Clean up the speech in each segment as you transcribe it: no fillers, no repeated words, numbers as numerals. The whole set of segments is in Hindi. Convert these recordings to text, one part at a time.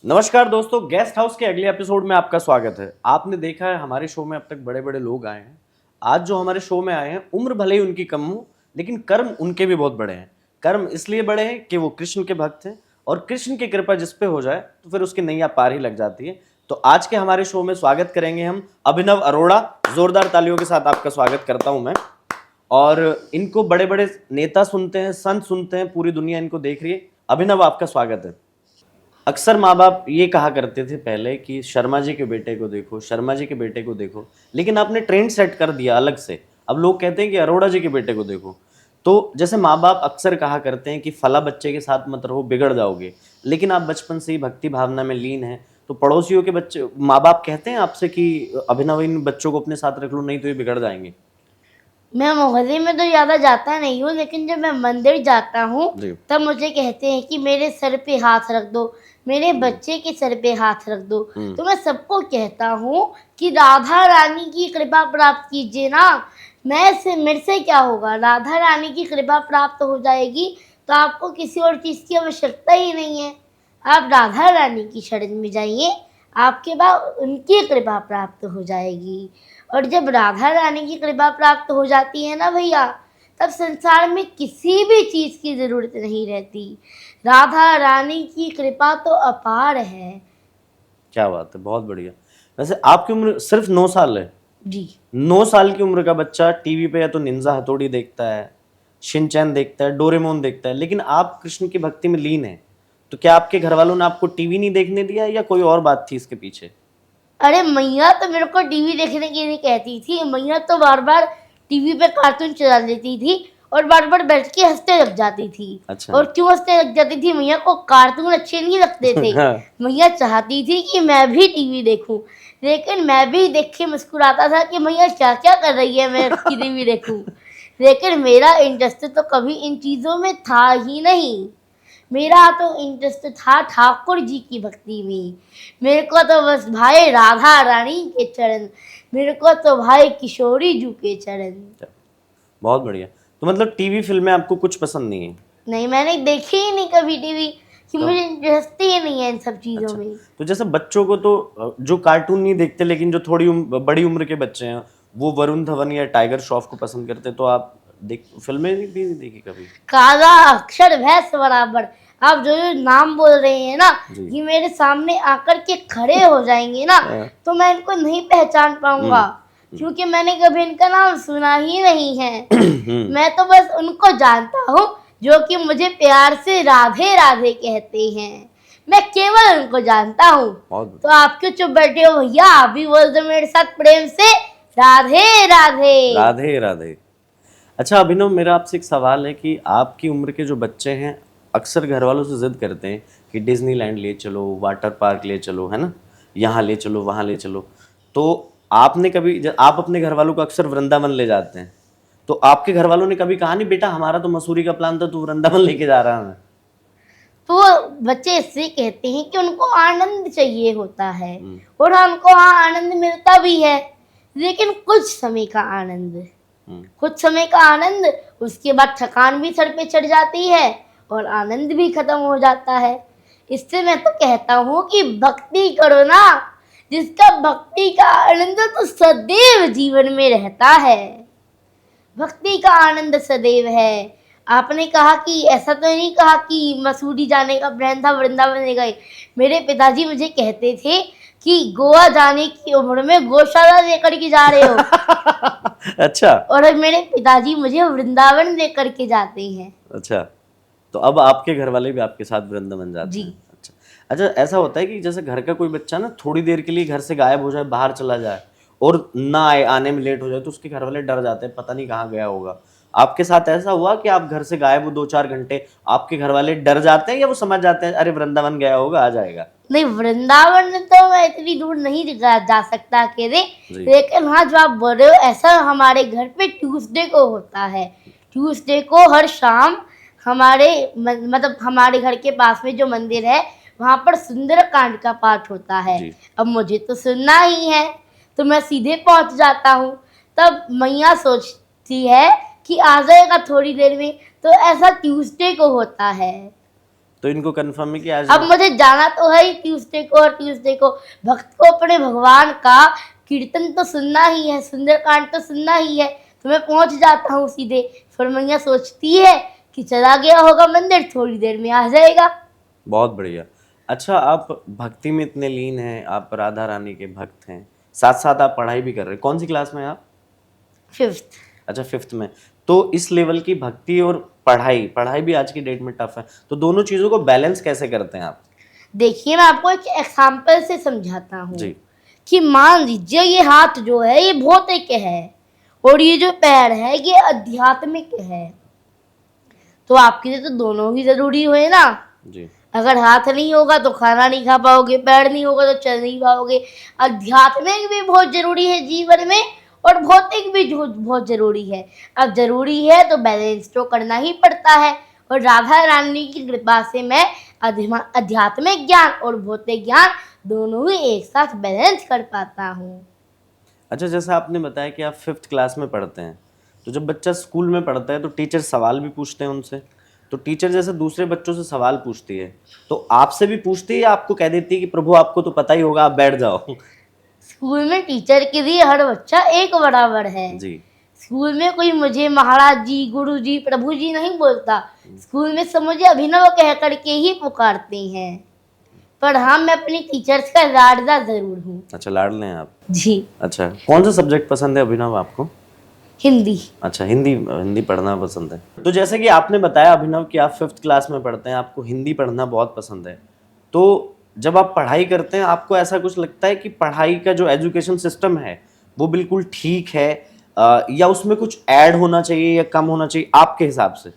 नमस्कार दोस्तों, गेस्ट हाउस के अगले एपिसोड में आपका स्वागत है। आपने देखा है हमारे शो में अब तक बड़े बड़े लोग आए हैं। आज जो हमारे शो में आए हैं, उम्र भले ही उनकी कम हो, लेकिन कर्म उनके भी बहुत बड़े हैं। कर्म इसलिए बड़े हैं कि वो कृष्ण के भक्त हैं और कृष्ण की कृपा जिस पे हो जाए तो फिर उसकी नैया पार ही लग जाती है। तो आज के हमारे शो में स्वागत करेंगे हम अभिनव अरोड़ा। जोरदार तालियों के साथ आपका स्वागत करता हूं मैं। और इनको बड़े बड़े नेता सुनते हैं, संत सुनते हैं, पूरी दुनिया इनको देख रही है। अभिनव, आपका स्वागत है। अक्सर माँ बाप ये कहा करते थे पहले कि शर्मा जी के बेटे को देखो, शर्मा जी के बेटे को देखो, लेकिन आपने ट्रेंड सेट कर दिया अलग से। अब लोग कहते हैं कि अरोड़ा जी के बेटे को देखो। तो जैसे माँ बाप अक्सर कहा करते हैं कि फला बच्चे के साथ मत रहो, बिगड़ जाओगे, लेकिन आप बचपन से ही भक्ति भावना में लीन हैं। तो पड़ोसियों के बच्चे, माँ बाप कहते हैं आपसे कि अभिनव इन बच्चों को अपने साथ रख लो, नहीं तो ये बिगड़ जाएंगे। मैं मोहल्ले में तो ज़्यादा जाता नहीं हूँ, लेकिन जब मैं मंदिर जाता हूँ तब मुझे कहते हैं कि मेरे सर पे हाथ रख दो, मेरे बच्चे के सर पे हाथ रख दो। तो मैं सबको कहता हूँ कि राधा रानी की कृपा प्राप्त कीजिए ना। मेरे से क्या होगा, राधा रानी की कृपा प्राप्त हो जाएगी तो आपको किसी और चीज़ की आवश्यकता ही नहीं है। आप राधा रानी की शरण में जाइए, आपके बाद उनकी कृपा प्राप्त हो जाएगी। और जब राधा रानी की कृपा प्राप्त हो जाती है ना भैया, तब संसार में किसी भी चीज़ की ज़रूरत नहीं रहती। राधा रानी की कृपा तो अपार है। क्या बात है, बहुत बढ़िया। वैसे आपकी उम्र सिर्फ 9 साल है जी। 9 साल की उम्र का बच्चा टीवी पे या तो निंजा हथौड़ी देखता है, शिनचैन देखता है, डोरेमोन देखता है, लेकिन आप कृष्ण की भक्ति में लीन हैं। तो क्या आपके घर वालों ने आपको टीवी नहीं देखने दिया या कोई और बात थी इसके पीछे? अरे मैया तो मेरे को टीवी देखने के लिए कहती थी। मैया तो बार बार टीवी पे कार्टून चला देती थी और बार बार बैठ के हंसते लग जाती थी। अच्छा। और क्यों हंसते लग जाती थी? मैया को कार्टून अच्छे नहीं लगते थे। हाँ। मैया चाहती थी कि मैं भी टीवी देखूं, लेकिन मैं भी देख के मुस्कुराता था कि मैया क्या क्या कर रही है, मैं उसकी टीवी देखूं। लेकिन मेरा इंटरेस्ट तो कभी इन चीज़ों में था ही नहीं। मेरा तो इंटरेस्ट था ठाकुर जी की भक्ति में। मेरे को तो बस भाई राधा रानी के चरण, मेरे को तो भाई किशोरी जी के चरण। बहुत बढ़िया। तो मतलब टीवी फिल्में आपको कुछ पसंद नहीं है? नहीं, मैंने देखी ही नहीं कभी टीवी, कि तो मुझे इंटरेस्ट ही नहीं है इन सब चीज़ों अच्छा, में। तो जैसे बच्चों को तो जो कार्टून नहीं देखते, लेकिन जो थोड़ी बड़ी उम्र के बच्चे हैं वो वरुण धवन या टाइगर श्रॉफ को पसंद करते हैं, तो आप फिल्में भी नहीं देखी कभी? काला अक्षर भैंस बराबर। आप जो जो नाम बोल रहे हैं ना, जी। ये मेरे सामने आकर के खड़े हो जाएंगे ना, तो मैं इनको नहीं पहचान पाऊंगा, क्योंकि मैंने कभी इनका नाम सुना ही नहीं है। मैं तो बस उनको जानता हूँ जो कि मुझे प्यार से राधे राधे कहते हैं। मैं केवल उनको जानता हूँ। बहुत तो आप क्यों चुप बैठे हो भैया? आप भी बोल दो मेरे साथ प्रेम से, राधे राधे। राधे राधे। अच्छा अभिनव, मेरा आपसे एक सवाल है कि आपकी उम्र के जो बच्चे हैं अक्सर घर वालों से जिद करते हैं कि डिज्नीलैंड ले चलो, वाटर पार्क ले चलो, है ना, यहाँ ले चलो, वहाँ ले चलो। तो आपने कभी, आप अपने घर वालों को अक्सर वृंदावन ले जाते हैं, तो आपके घर वालों ने कभी कहा नहीं बेटा हमारा तो मसूरी का प्लान था, तू वृंदावन लेके जा रहा है? तो बच्चे इससे कहते हैं कि उनको आनंद चाहिए होता है, और उनको हाँ आनंद मिलता भी है, लेकिन कुछ समय का आनंद। कुछ समय का आनंद, उसके बाद थकान भी सर पे चढ़ जाती है और आनंद भी खत्म हो जाता है। इससे मैं तो कहता हूँ कि भक्ति करो ना, जिसका भक्ति का आनंद तो सदैव जीवन में रहता है। भक्ति का आनंद सदैव है। आपने कहा कि ऐसा तो नहीं कहा कि मसूरी जाने का प्लान था, वृंदावन ले गए। मेरे पिताजी मुझे कहते थे कि गोवा जाने की उम्र में गौशाला लेकर के जा रहे हो। अच्छा। और मेरे पिताजी मुझे वृंदावन लेकर के जाते हैं। अच्छा, तो अब आपके घर वाले भी आपके साथ वृंदावन जाते जी। हैं? अच्छा। अच्छा, ऐसा होता है कि जैसे घर का कोई बच्चा ना थोड़ी देर के लिए घर से गायब हो जाए, बाहर चला जाए और ना आए, आने में लेट हो जाए, तो उसके घर वाले डर जाते हैं, पता नहीं कहाँ गया होगा। आपके साथ ऐसा हुआ कि आप घर से गायब हो 2-4 घंटे, आपके घर वाले डर जाते हैं या वो समझ जाते हैं अरे वृंदावन गया होगा, आ जाएगा? नहीं, वृंदावन तो मैं इतनी दूर नहीं जा सकता अकेले, लेकिन हाँ जो आप बोल रहे हो ऐसा हमारे घर पे ट्यूसडे को होता है। ट्यूसडे को हर शाम हमारे मतलब हमारे घर के पास में जो मंदिर है वहाँ पर सुंदरकांड का पाठ होता है। अब मुझे तो सुनना ही है, तो मैं सीधे पहुँच जाता हूँ। तब मैया सोचती है कि आ जाएगा थोड़ी देर में, तो ऐसा ट्यूसडे को होता है। तो इनको कंफर्म है कि आज अब मुझे जाना तो है ही ट्यूसडे को, और ट्यूसडे को भक्त को अपने भगवान का कीर्तन तो सुनना ही है, सुंदरकांड तो सुनना ही है। तो मैं पहुंच जाता हूँ सीधे। फिर मैया सोचती है कि चला गया होगा मंदिर, थोड़ी देर में आ जाएगा। बहुत बढ़िया। अच्छा, आप भक्ति में इतने लीन हैं, आप राधा रानी के भक्त हैं, साथ साथ आप पढ़ाई भी कर रहे हैं। कौन सी क्लास में हैं आप? 5th। अच्छा, 5th में। तो इस लेवल की भक्ति और पढ़ाई, पढ़ाई भी आज की डेट में टफ है, तो दोनों चीजों को बैलेंस कैसे करते हैं आप? देखिए, मैं आपको एक एग्जाम्पल से समझाता हूँ जी। कि मान लीजिए ये हाथ जो है ये भौतिक है, और ये जो पैर है ये आध्यात्मिक है, तो आपके लिए तो दोनों ही जरूरी हुए ना। जी। अगर हाथ नहीं होगा तो खाना नहीं खा पाओगे, पैर नहीं होगा तो चल नहीं पाओगे। आध्यात्मिक भी बहुत जरूरी है जीवन में, और भौतिक भी बहुत जरूरी है। अब जरूरी है तो बैलेंस तो करना ही पड़ता है, और राधा रानी की कृपा से मैं आध्यात्मिक ज्ञान और भौतिक ज्ञान दोनों ही एक साथ बैलेंस कर पाता हूँ। अच्छा, जैसा आपने बताया कि आप 5th क्लास में पढ़ते हैं, तो जब बच्चा स्कूल में पढ़ता है तो टीचर सवाल भी पूछते हैं उनसे, तो टीचर जैसे दूसरे बच्चों से सवाल पूछती है, तो आपसे भी पूछती है या आपको कह देती है कि प्रभु आपको तो पता ही होगा, आप बैठ जाओ? स्कूल में टीचर के लिए हर बच्चा एक बराबर है जी। स्कूल में कोई मुझे महाराज जी, गुरु जी, प्रभु जी नहीं बोलता। स्कूल में सब मुझे अभिनव कह करके ही पुकारते हैं। पर हाँ, मैं अपनी टीचर्स का लाडला जरूर हूँ। अच्छा, लाडले हैं आप? जी। अच्छा, कौन सा सब्जेक्ट पसंद है अभिनव आपको? हिंदी। अच्छा, हिंदी पढ़ना पसंद है। तो जैसे कि आपने बताया अभिनव कि आप 5th क्लास में पढ़ते हैं, आपको हिंदी पढ़ना बहुत पसंद है, तो जब आप पढ़ाई करते हैं आपको ऐसा कुछ लगता है कि पढ़ाई का जो एजुकेशन सिस्टम है वो बिल्कुल ठीक है, या उसमें कुछ ऐड होना चाहिए या कम होना चाहिए आपके हिसाब से?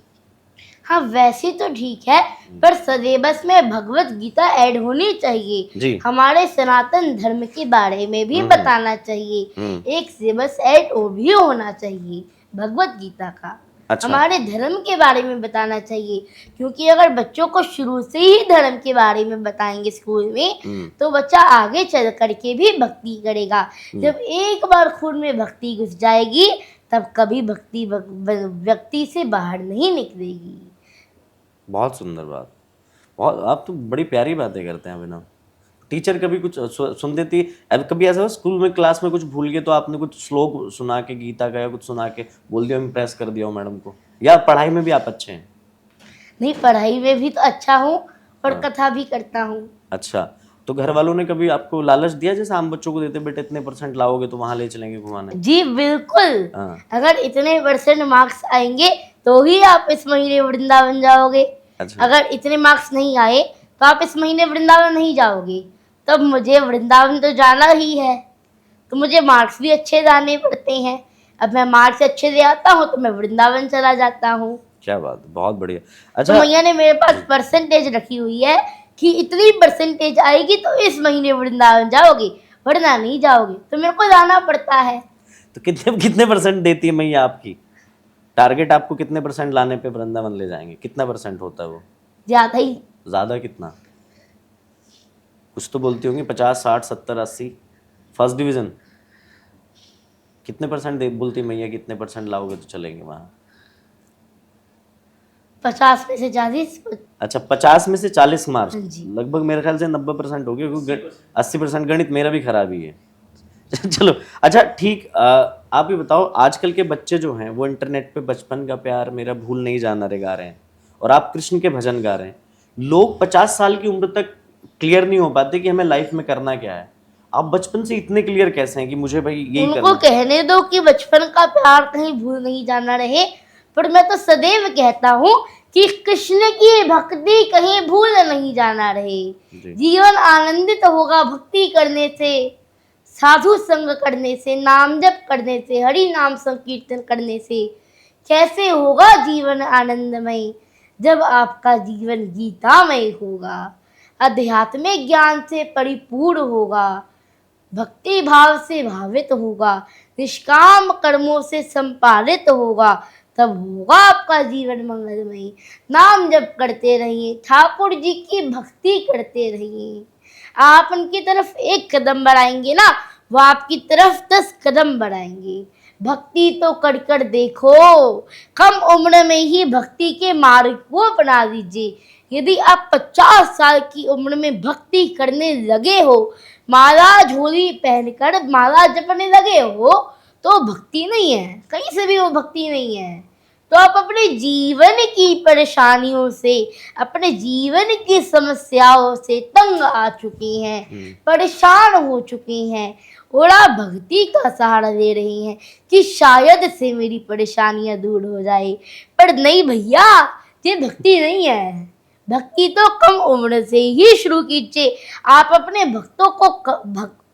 हाँ, वैसे तो ठीक है, पर सिलेबस में भगवत गीता ऐड होनी चाहिए। जी। हमारे सनातन धर्म के बारे में भी बताना चाहिए। एक सिलेबस ऐड वो भी होना चाहिए भगवत गीता का। अच्छा। हमारे धर्म के बारे में बताना चाहिए, क्योंकि अगर बच्चों को शुरू से ही धर्म के बारे में बताएंगे स्कूल में, तो बच्चा आगे चल करके भी भक्ति करेगा। जब एक बार खून में भक्ति घुस जाएगी तब कभी भक्ति व्यक्ति से बाहर नहीं निकलेगी। बहुत सुंदर बात। बहुत, आप तो बड़ी प्यारी बातें करते हैं अभिनव। टीचर कभी कुछ सुन देती? अब कभी ऐसा हो स्कूल में क्लास में कुछ भूल गए तो आपने कुछ श्लोक सुना के, गीता का या कुछ सुना के बोल दिया, इम्प्रेस कर दिया हो मैडम को? या पढ़ाई में भी आप अच्छे हैं? नहीं, पढ़ाई में भी तो अच्छा हूँ, और कथा भी करता हूँ। अच्छा, तो घर वालों ने कभी आपको लालच दिया जैसे आम बच्चों को देते, बेटे इतने % लाओगे तो वहां ले चलेंगे घुमाने? जी बिल्कुल। हाँ। अगर इतने % मार्क्स आएंगे तो ही आप इस महीने वृंदावन जाओगे। अच्छा। अगर इतने मार्क्स नहीं आए तो आप इस महीने वृंदावन नहीं जाओगे। तब मुझे वृंदावन तो जाना ही है, तो मुझे मार्क्स भी अच्छे लाने पड़ते हैं। अब मैं मार्क्स अच्छे ले आता हूँ तो मैं वृंदावन चला जाता हूँ। क्या बात, बहुत बढ़िया। तो अच्छा, मैया ने मेरे पास परसेंटेज रखी हुई है कि इतनी परसेंटेज आएगी तो इस महीने वृंदावन जाओगे, वरना नहीं जाओगे। तो मेरे को जाना पड़ता है। तो कितने % देती है मैया आपकी? टारगेट आपको कितने % लाने पे वृंदावन ले जाएंगे? कितना % होता है वो? ज्यादा ही। ज्यादा कितना? कुछ तो बोलती होंगी, 50, 60, 70, 80? फर्स्ट डिवीजन कितने % दे बोलती मैया, कितने % लाओगे तो चलेंगे वहाँ? 50 में से 40। अच्छा, 50 में से 40 मार्क्स, जी। लगभग मेरे ख्याल से 90% हो गए, क्योंकि 80% गणित मेरा भी खराब ही है। चलो, अच्छा ठीक, आप भी बताओ, आजकल के बच्चे जो हैं वो इंटरनेट पे बचपन का प्यार मेरा भूल नहीं जाना रे गा रहे हैं, और आप कृष्ण के भजन गा रहे हैं। लोग 50 साल की उम्र तक क्लियर नहीं हो पाते कि हमें लाइफ में करना क्या है। आप बचपन से इतने क्लियर कैसे हैं कि मुझे भाई यही उनको करना? कहने दो कि बचपन का प्यार कहीं भूल नहीं जाना रहे, पर मैं तो सदैव कहता हूँ कि कृष्ण की भक्ति कहीं भूल नहीं जाना रहे। जीवन आनंदित होगा भक्ति करने से, साधु संग करने से, नाम जप करने से, हरि नाम संकीर्तन करने से। कैसे होगा जीवन आनंदमय? जब आपका जीवन गीतामय होगा, आध्यात्मिक ज्ञान से परिपूर्ण होगा, भक्ति भाव से भावित होगा, निष्काम कर्मों से संपादित होगा, तब होगा आपका जीवन मंगलमय। नाम जप करते रहिए, ठाकुर जी की भक्ति करते रहिए। आप उनकी तरफ एक कदम बढ़ाएंगे ना, वो आपकी तरफ 10 कदम बढ़ाएंगे। भक्ति तो कर कर देखो, कम उम्र में ही भक्ति के मार्ग को अपना लीजिए। यदि आप 50 साल की उम्र में भक्ति करने लगे हो, माला झोली पहनकर माला जपने लगे हो, तो भक्ति नहीं है, कहीं से भी वो भक्ति नहीं है। तो आप अपने जीवन की परेशानियों से, अपने जीवन की समस्याओं से तंग आ चुकी हैं, परेशान हो चुकी हैं और आप भक्ति का सहारा ले रही हैं कि शायद से मेरी परेशानियां दूर हो जाए। पर नहीं भैया, ये भक्ति नहीं है। भक्ति तो कम उम्र से ही शुरू कीजिए। आप अपने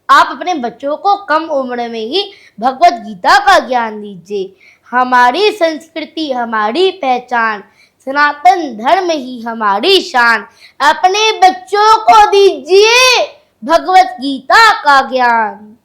आप अपने बच्चों को कम उम्र में ही भगवत गीता का ज्ञान दीजिए। हमारी संस्कृति, हमारी पहचान, सनातन धर्म ही हमारी शान। अपने बच्चों को दीजिए भगवत गीता का ज्ञान।